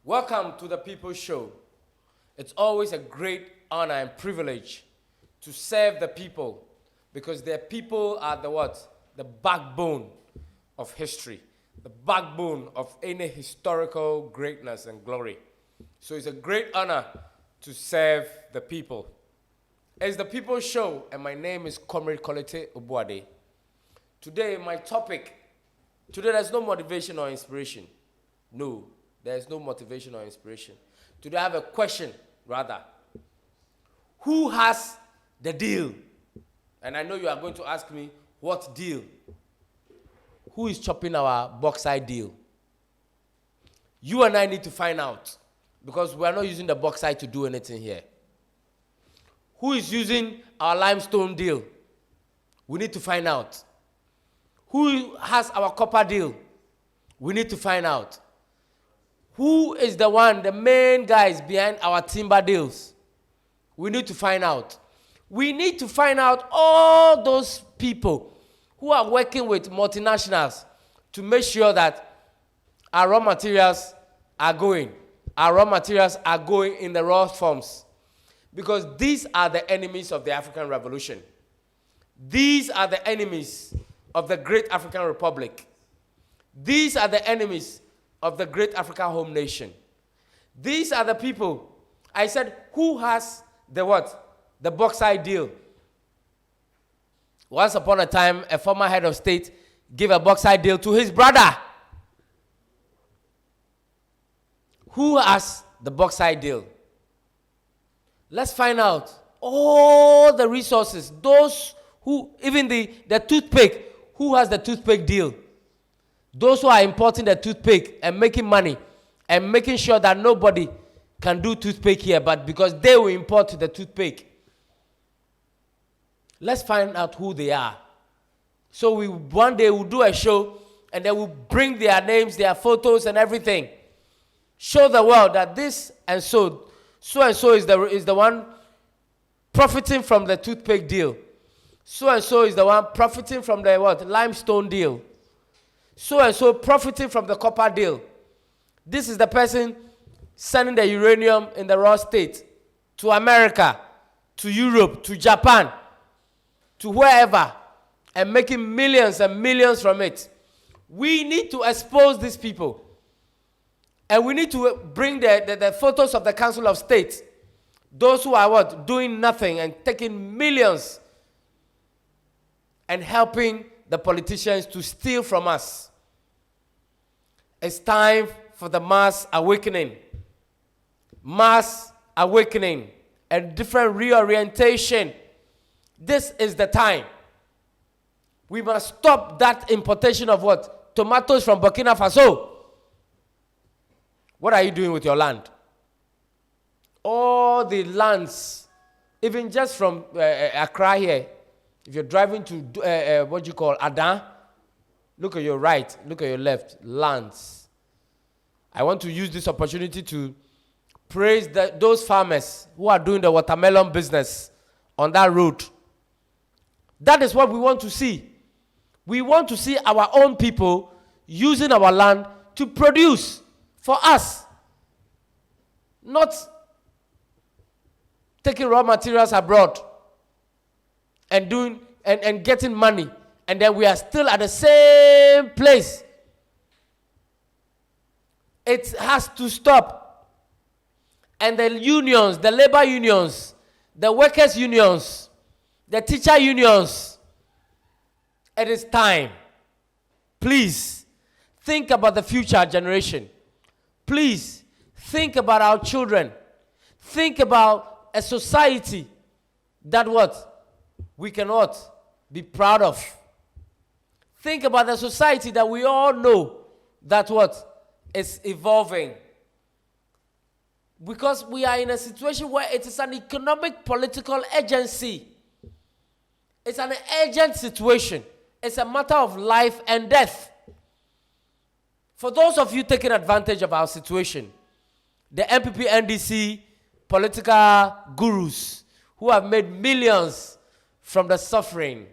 Welcome to the People's Show. It's always a great honor and privilege to serve the people because their people are the what? The backbone of history, the backbone of any historical greatness and glory. So it's a great honor to serve the people. It's the People's Show, and my name is Comrade Kolete Obuade. Today, my topic, there's no motivation or inspiration. No, there's no motivation or inspiration. Today I have a question, rather. Who has the deal? And I know you are going to ask me, what deal? Who is chopping our bauxite deal? You and I need to find out, because we are not using the bauxite to do anything here. Who is using our limestone deal? We need to find out. Who has our copper deal? We need to find out. Who is the main guys behind our timber deals? We need to find out. We need to find out all those people who are working with multinationals to make sure that our raw materials are going. Our raw materials are going in the raw forms. Because these are the enemies of the African Revolution. These are the enemies of the great African Republic. These are the enemies of the great African home nation. These are the people, I said, who has the what? The bauxite deal. Once upon a time, a former head of state gave a bauxite deal to his brother. Who has the bauxite deal? Let's find out all the resources, those who, even the toothpick, who has the toothpick deal? Those who are importing the toothpick and making money and making sure that nobody can do toothpick here, but because they will import the toothpick. Let's find out who they are. So one day we'll do a show and then we'll bring their names, their photos and everything. Show the world that this and so is the one profiting from the toothpick deal. So and so is the one profiting from the what? Limestone deal. So and so profiting from the copper deal. This is the person sending the uranium in the raw state to America, to Europe, to Japan, to wherever, and making millions and millions from it. We need to expose these people. And we need to bring the photos of the Council of State. Those who are what? Doing nothing and taking millions and helping the politicians to steal from us. It's time for the mass awakening. Mass awakening. A different reorientation. This is the time. We must stop that importation of what? Tomatoes from Burkina Faso. What are you doing with your land? All the lands, even just from Accra here, if you're driving to what you call Adan, look at your right, look at your left, lands. I want to use this opportunity to praise those farmers who are doing the watermelon business on that road. That is what we want to see. We want to see our own people using our land to produce for us. Not taking raw materials abroad and doing and getting money, and then we are still at the same place. It has to stop. And the unions, the labor unions, the workers' unions, the teacher unions, it is time. Please think about the future generation. Please think about our children. Think about a society that what? We cannot be proud of. Think about the society that we all know that what? Is evolving. Because we are in a situation where it is an economic political agency. It's an urgent situation. It's a matter of life and death. For those of you taking advantage of our situation, the MPP NDC political gurus who have made millions from the suffering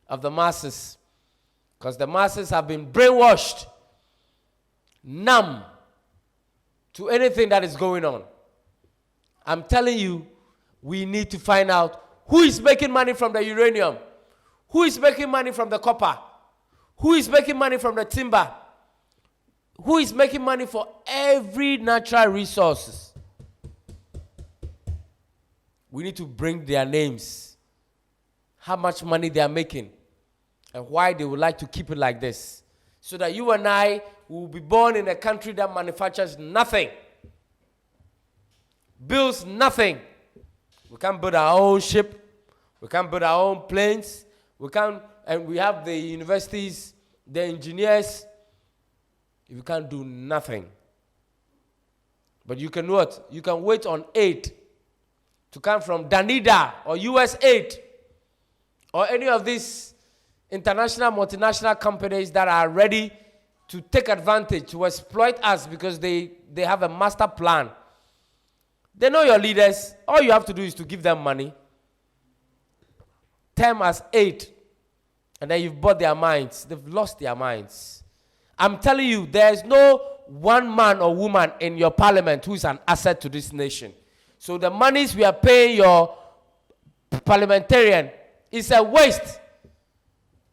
of the masses, because the masses have been brainwashed, numb to anything that is going on. I'm telling you, we need to find out who is making money from the uranium, who is making money from the copper, who is making money from the timber, who is making money for every natural resources. We need to bring their names, how much money they are making, and why they would like to keep it like this. So that you and I will be born in a country that manufactures nothing, builds nothing. We can't build our own ship. We can't build our own planes. And we have the universities, the engineers. We can't do nothing. But you can what? You can wait on aid to come from Danida or US Aid or any of these international, multinational companies that are ready to take advantage, to exploit us because they have a master plan. They know your leaders. All you have to do is to give them money, term as aid, and then you've bought their minds. They've lost their minds. I'm telling you, there is no one man or woman in your parliament who is an asset to this nation. So the monies we are paying your parliamentarian is a waste.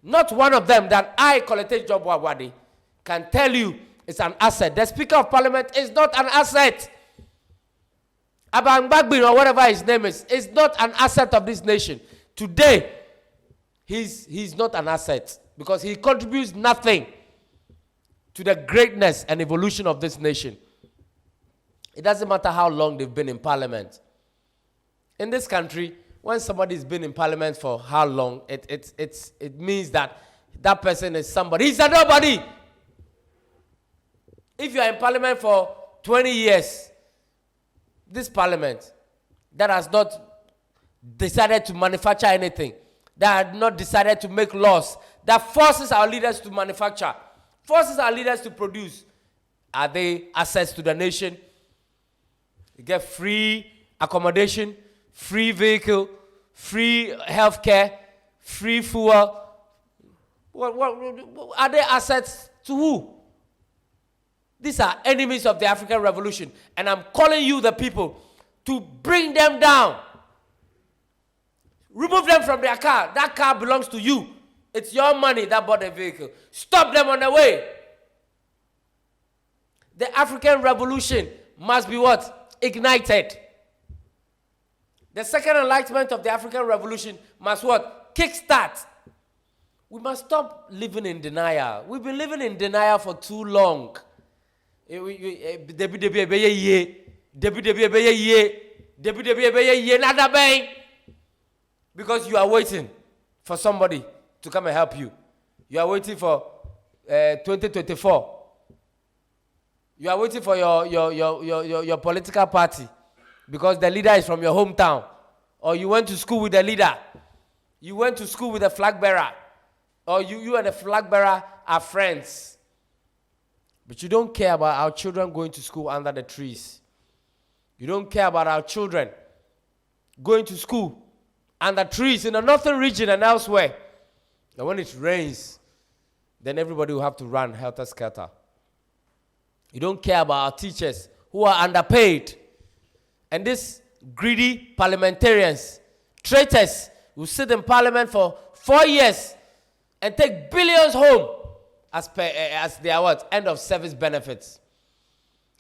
Not one of them that I, Kolete Job Wawadi, can tell you is an asset. The Speaker of Parliament is not an asset. Abang Bagbin or whatever his name is not an asset of this nation. Today, he's not an asset because he contributes nothing to the greatness and evolution of this nation. It doesn't matter how long they've been in parliament. In this country, when somebody's been in parliament for how long, it means that that person is somebody. He's a nobody. If you are in parliament for 20 years, this parliament that has not decided to manufacture anything, that had not decided to make laws, that forces our leaders to manufacture, forces our leaders to produce, are they assets to the nation? You get free accommodation, free vehicle, free healthcare, free fuel. What are they assets to who? These are enemies of the African Revolution. And I'm calling you, the people, to bring them down. Remove them from their car. That car belongs to you. It's your money that bought the vehicle. Stop them on the way. The African Revolution must be what? Ignited. The second enlightenment of the African Revolution must what? Kickstart. We must stop living in denial. We've been living in denial for too long. Because you are waiting for somebody to come and help you. You are waiting for 2024. You are waiting for your political party because the leader is from your hometown. Or you went to school with the leader. You went to school with the flag bearer. Or you and the flag bearer are friends. But you don't care about our children going to school under the trees. You don't care about our children going to school under trees in the northern region and elsewhere. And when it rains, then everybody will have to run helter-skelter. You don't care about our teachers who are underpaid. And these greedy parliamentarians, traitors, who sit in parliament for 4 years and take billions home as their what? End of service benefits.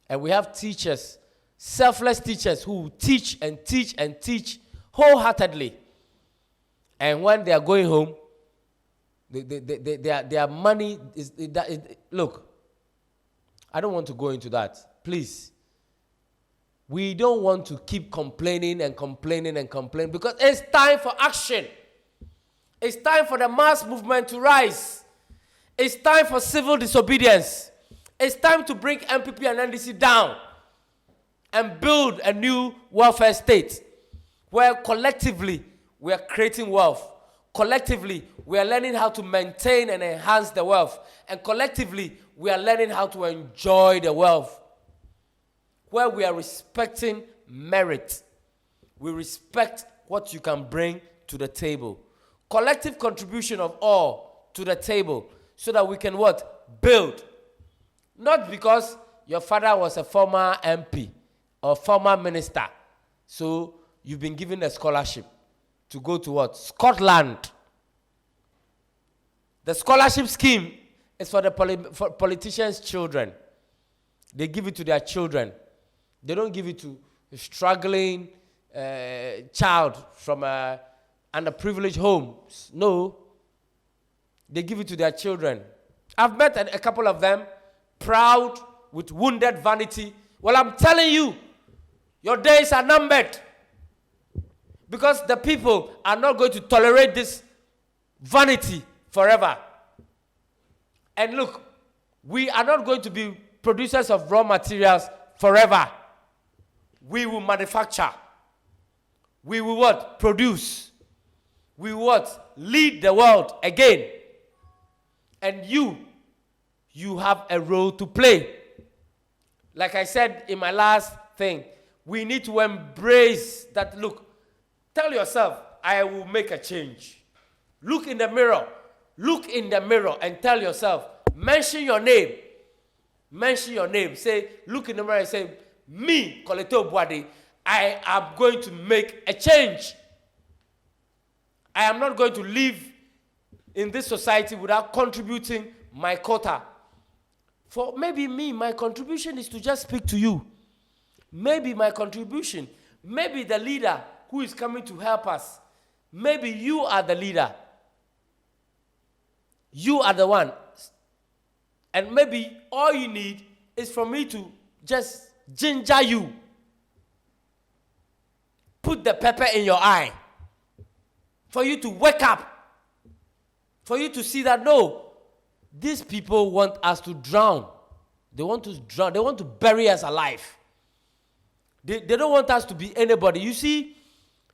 And we have teachers, selfless teachers who teach and teach and teach wholeheartedly. And when they are going home, their money is... Look, I don't want to go into that. Please. We don't want to keep complaining and complaining and complaining because it's time for action. It's time for the mass movement to rise. It's time for civil disobedience. It's time to bring MPP and NDC down and build a new welfare state where collectively we are creating wealth. Collectively, we are learning how to maintain and enhance the wealth. And collectively, we are learning how to enjoy the wealth. Where we are respecting merit. We respect what you can bring to the table. Collective contribution of all to the table so that we can what? Build. Not because your father was a former MP or former minister, so you've been given a scholarship to go to what? Scotland. The scholarship scheme is for the for politicians' children. They give it to their children. They don't give it to a struggling child from underprivileged homes. No. They give it to their children. I've met a couple of them, proud, with wounded vanity. Well, I'm telling you, your days are numbered. Because the people are not going to tolerate this vanity forever. And look, we are not going to be producers of raw materials forever. We will manufacture. We will what? Produce. We will what? Lead the world again. And you have a role to play. Like I said in my last thing, we need to embrace that. Look, tell yourself, I will make a change. Look in the mirror. Look in the mirror and tell yourself, mention your name. Mention your name. Say, look in the mirror and say, me, Koleto Boade, I am going to make a change. I am not going to live in this society without contributing my quota. For maybe me, my contribution is to just speak to you. Maybe my contribution, maybe the leader who is coming to help us, maybe you are the leader. You are the one. And maybe all you need is for me to just ginger you. Put the pepper in your eye. For you to wake up. For you to see that, no, these people want us to drown. They want to drown. They want to bury us alive. They don't want us to be anybody. You see,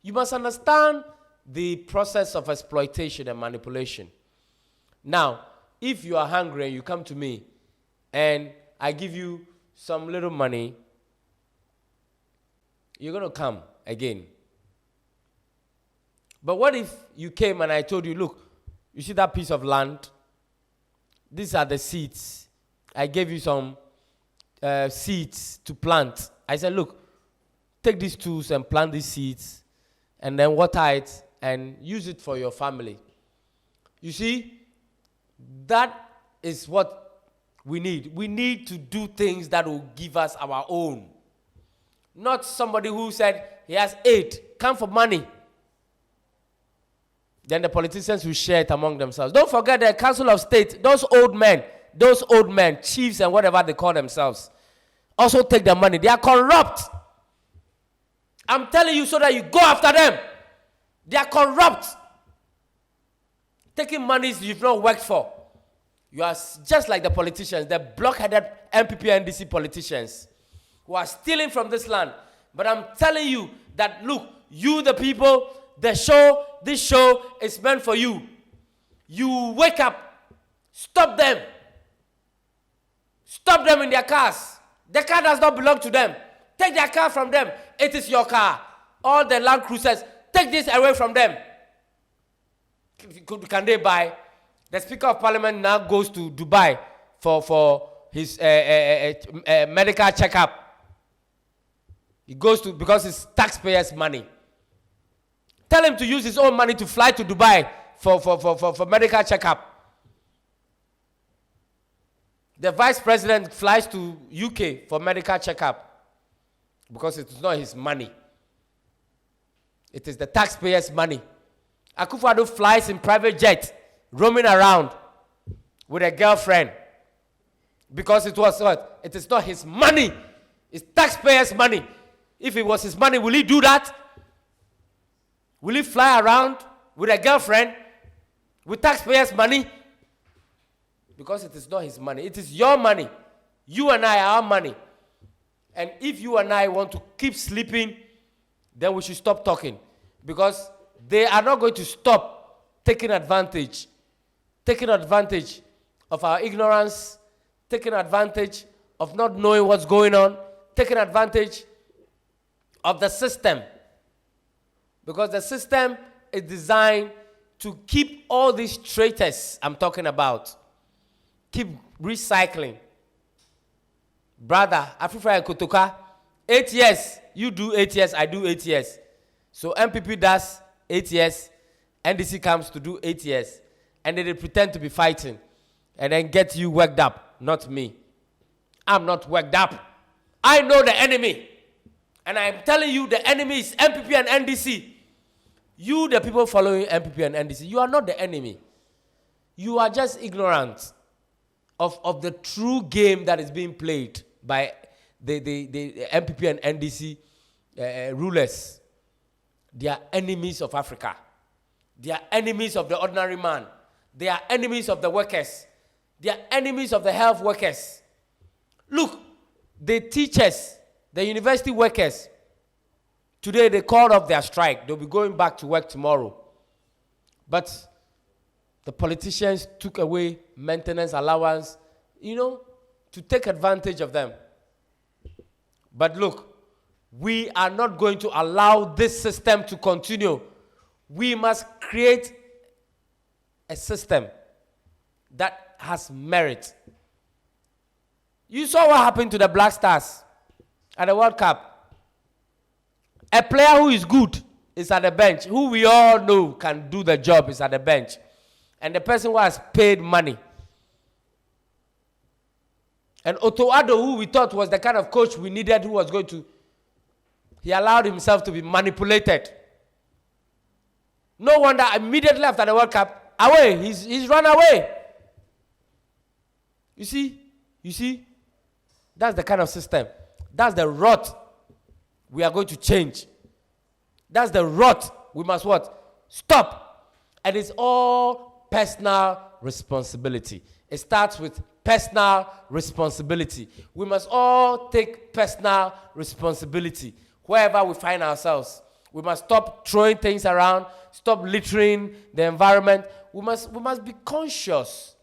you must understand the process of exploitation and manipulation. Now, if you are hungry and you come to me and I give you some little money, you're going to come again. But what if you came and I told you, look, you see that piece of land? These are the seeds. I gave you some seeds to plant. I said, look, take these tools and plant these seeds and then water it and use it for your family. You see, that is what we need. We need to do things that will give us our own. Not somebody who said he has 8, come for money. Then the politicians will share it among themselves. Don't forget the Council of State, those old men, chiefs and whatever they call themselves, also take the money. They are corrupt. I'm telling you so that you go after them. They are corrupt. Taking monies you've not worked for. You are just like the politicians, the block-headed MPP and NDC politicians who are stealing from this land. But I'm telling you that, look, you the people, this show is meant for you. You wake up, stop them. Stop them in their cars. The car does not belong to them. Take their car from them. It is your car. All the Land Cruisers, take this away from them. Can they buy? The Speaker of Parliament now goes to Dubai for his medical checkup. He goes to, because it's taxpayers' money. Tell him to use his own money to fly to Dubai for medical checkup. The Vice President flies to UK for medical checkup because it is not his money. It is the taxpayers' money. Akufo-Addo flies in private jet, roaming around with a girlfriend because it was what? It is not his money. It's taxpayers' money. If it was his money, will he do that? Will he fly around with a girlfriend with taxpayers' money? Because it is not his money. It is your money. You and I are our money. And if you and I want to keep sleeping, then we should stop talking. Because they are not going to stop taking advantage of our ignorance, taking advantage of not knowing what's going on, taking advantage of the system. Because the system is designed to keep all these traitors I'm talking about, keep recycling. Brother, Afrifa Kotoka, 8 years. You do 8 years, I do 8 years. So MPP does 8 years, NDC comes to do 8 years. And then they pretend to be fighting. And then get you worked up. Not me. I'm not worked up. I know the enemy. And I'm telling you the enemy is MPP and NDC. You, the people following MPP and NDC, you are not the enemy. You are just ignorant of the true game that is being played by the MPP and NDC rulers. They are enemies of Africa. They are enemies of the ordinary man. They are enemies of the workers. They are enemies of the health workers. Look, the teachers, the university workers, today they called off their strike. They'll be going back to work tomorrow. But the politicians took away maintenance allowance, to take advantage of them. But look, we are not going to allow this system to continue. We must create a system that has merit. You saw what happened to the Black Stars at the World Cup. A player who is good is at the bench, who we all know can do the job is at the bench. And the person who has paid money. And Otto Addo, who we thought was the kind of coach we needed, who was going to, he allowed himself to be manipulated. No wonder immediately after the World Cup, away, he's run away. You see, that's the kind of system. That's the rot we are going to change. That's the rot we must what? Stop. And it's all personal responsibility. It starts with personal responsibility. We must all take personal responsibility wherever we find ourselves. We must stop throwing things around, stop littering the environment. We must be conscious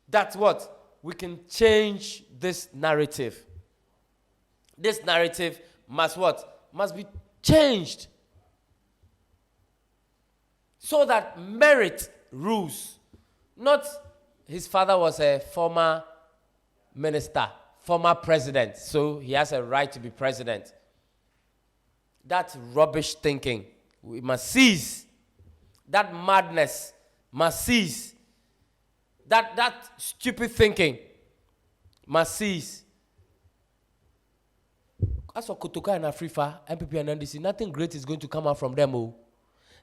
that what? We can change this narrative. This narrative must what? Must be changed. So that merit rules. Not his father was a former minister, former president, so he has a right to be president. That rubbish thinking, we must cease. That madness must cease. That stupid thinking must cease. As for Kotoka and Afrifa, MPP and NDC, nothing great is going to come out from them. Oh.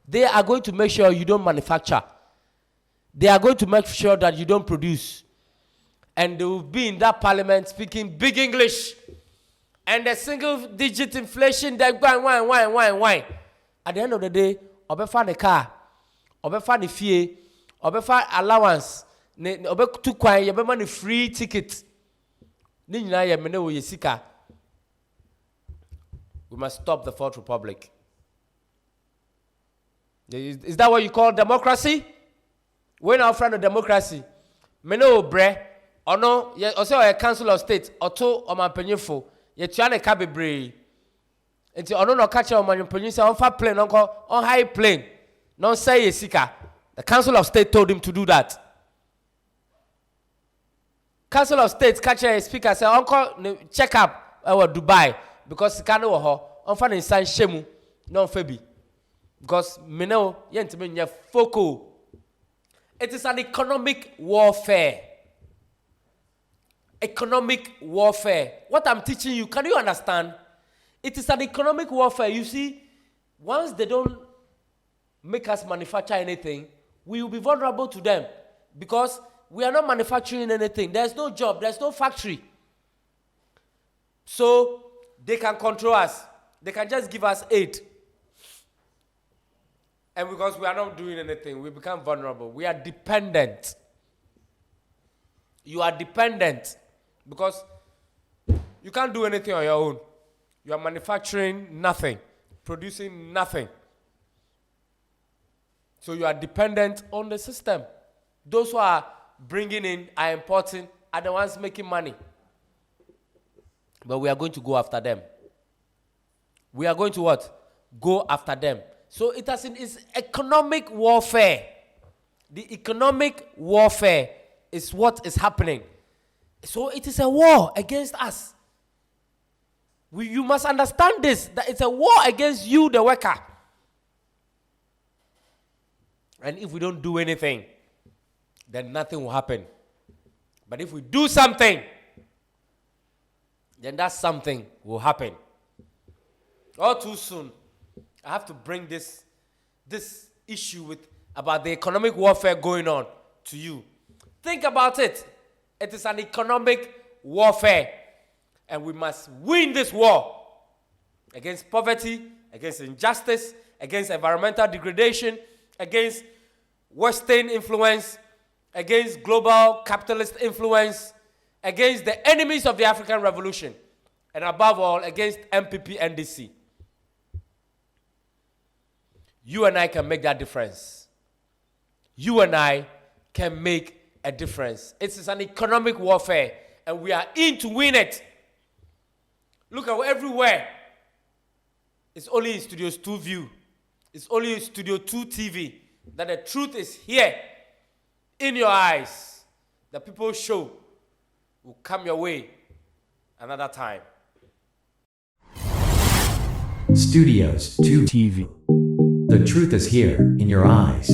They are going to make sure you don't manufacture. They are going to make sure that you don't produce. And they will be in that parliament speaking big English. And the single-digit inflation, they're going wine. At the end of the day, obefa the car, obefa the fee, obefa allowance, obe tukwan, obe money free ticket. Ni nyina ye mene wo yesika. We must stop the Fourth Republic. Is that what you call democracy? When our friend of democracy, meno bre, or no, also a council of state, or two or my penyfo, yet you are a cababre. Until or no catch on my producer on fat plane, on high plane. Non say a seeker. The council of state told him to do that. Council of State catch a speaker say, Uncle, check up our Dubai because Kano ho on fan in San Shemu, non Febi. Because Mino Yentimania Foco. It is an economic warfare. Economic warfare. What I'm teaching you, can you understand? It is an economic warfare. You see, once they don't make us manufacture anything, we will be vulnerable to them because we are not manufacturing anything. There's no job. There's no factory. So they can control us. They can just give us aid. And because we are not doing anything, we become vulnerable. We are dependent. You are dependent because you can't do anything on your own. You are manufacturing nothing, producing nothing. So you are dependent on the system. Those who are bringing in, are importing, are the ones making money. But we are going to go after them. We are going to what? Go after them. So it's economic warfare. The economic warfare is what is happening. So it is a war against us. You must understand this, that it's a war against you, the worker. And if we don't do anything, then nothing will happen. But if we do something, then that something will happen. All too soon, I have to bring this issue about the economic warfare going on to you. Think about it. It is an economic warfare. And we must win this war against poverty, against injustice, against environmental degradation, against Western influence, against global capitalist influence, against the enemies of the African Revolution, and above all, against MPP NDC. You and I can make that difference. You and I can make a difference. It is an economic warfare, and we are in to win it. Look at everywhere. It's only in Studios 2 View. It's only in Studio 2 TV that the truth is here in your eyes. The People's Show will come your way another time. Studios 2 TV. The truth is here in your eyes.